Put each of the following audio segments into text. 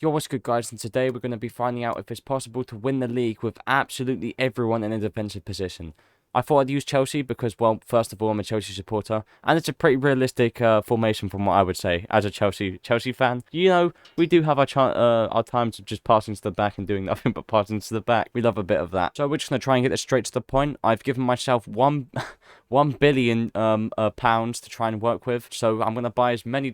Yo, what's good, guys? And today we're going to be finding out if it's possible to win the league with absolutely everyone in a defensive position. I thought I'd use Chelsea because, well, first of all, I'm a Chelsea supporter, and it's a pretty realistic formation from what I would say as a Chelsea fan. You know, we do have our times of just passing to the back and doing nothing but passing to the back. We love a bit of that. So we're just going to try and get this straight to the point. I've given myself £1 billion pounds to try and work with, so I'm going to buy as many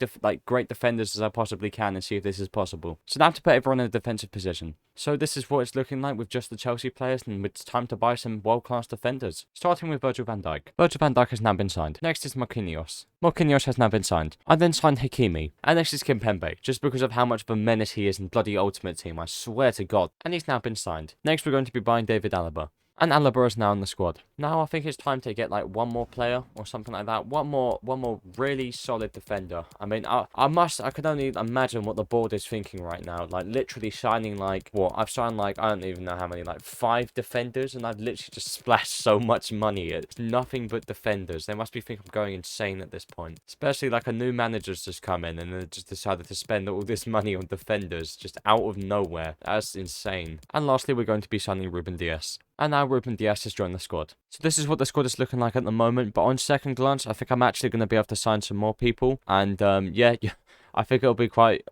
great defenders as I possibly can and see if this is possible. So now to put everyone in a defensive position. So this is what it's looking like with just the Chelsea players, and it's time to buy some world-class defenders. Starting with Virgil van Dijk. Virgil van Dijk has now been signed. Next is Marquinhos. Marquinhos has now been signed. I then signed Hakimi. And next is Kimpembe, just because of how much of a menace he is in bloody Ultimate Team, I swear to God. And he's now been signed. Next we're going to be buying David Alaba. And Alaba is now in the squad. Now I think it's time to get like one more player or something like that. One more really solid defender. I mean, I can only imagine what the board is thinking right now. Like literally signing like what I've signed like I don't even know how many, like 5 defenders, and I've literally just splashed so much money. It's nothing but defenders. They must be thinking I'm going insane at this point. Especially like a new manager's just come in and they just decided to spend all this money on defenders just out of nowhere. That's insane. And lastly, we're going to be signing Ruben Dias. And now Ruben Dias has joined the squad. So this is what the squad is looking like at the moment. But on second glance, I think I'm actually going to be able to sign some more people. And yeah, I think it'll be quite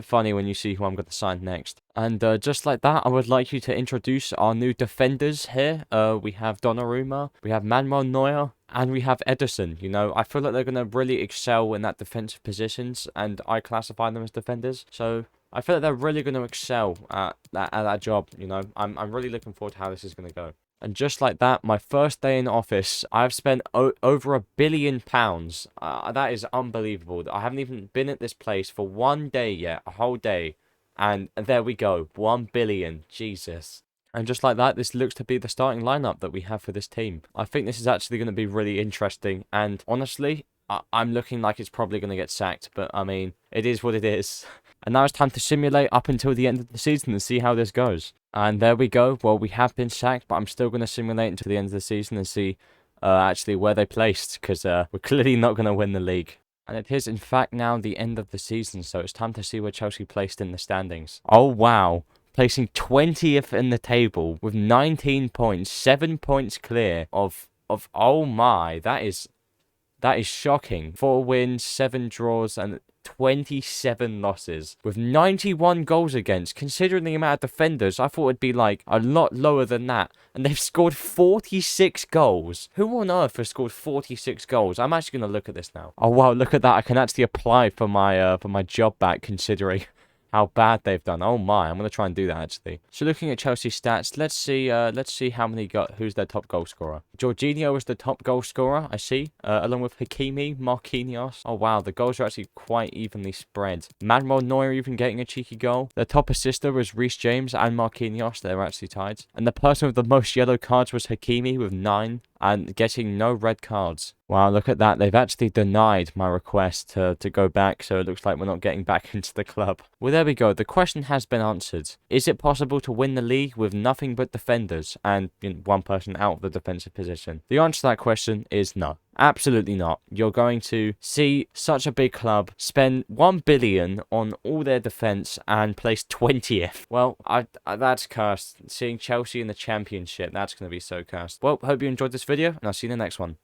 funny when you see who I'm going to sign next. And just like that, I would like you to introduce our new defenders here. We have Donnarumma, we have Manuel Neuer, and we have Ederson. You know, I feel like they're going to really excel in that defensive positions, and I classify them as defenders. So I feel like they're really going to excel at that job, you know. I'm really looking forward to how this is going to go. And just like that, my first day in office, I've spent over £1 billion. That is unbelievable. I haven't even been at this place for one day yet, a whole day. And there we go, 1 billion, Jesus. And just like that, this looks to be the starting lineup that we have for this team. I think this is actually going to be really interesting. And honestly, I'm looking like it's probably going to get sacked. But I mean, it is what it is. And now it's time to simulate up until the end of the season and see how this goes. And there we go. Well, we have been sacked, but I'm still going to simulate until the end of the season and see actually where they placed, because we're clearly not going to win the league. And it is, in fact, now the end of the season, so it's time to see where Chelsea placed in the standings. Oh, wow. Placing 20th in the table with 19 points, 7 points clear of oh my, that is shocking. 4 wins, 7 draws, and 27 losses with 91 goals against. Considering the amount of defenders, I thought it'd be like a lot lower than that. And they've scored 46 goals. Who on earth has scored 46 goals? I'm actually going to look at this now. Oh wow, look at that. I can actually apply for my job back, considering how bad they've done. Oh my, I'm going to try and do that actually. So looking at Chelsea's stats, let's see how many who's their top goal scorer. Jorginho is the top goal scorer, I see, along with Hakimi, Marquinhos. Oh wow, the goals are actually quite evenly spread. Manuel Neuer even getting a cheeky goal. The top assister was Reece James and Marquinhos. They're actually tied. And the person with the most yellow cards was Hakimi with 9 and getting no red cards. Wow, look at that. They've actually denied my request to go back, so it looks like we're not getting back into the club. Well, there we go. The question has been answered. Is it possible to win the league with nothing but defenders and one person out of the defensive position? The answer to that question is no. Absolutely not. You're going to see such a big club spend 1 billion on all their defense and place 20th. Well, that's cursed. Seeing Chelsea in the Championship, that's going to be so cursed. Well, hope you enjoyed this video, and I'll see you in the next one.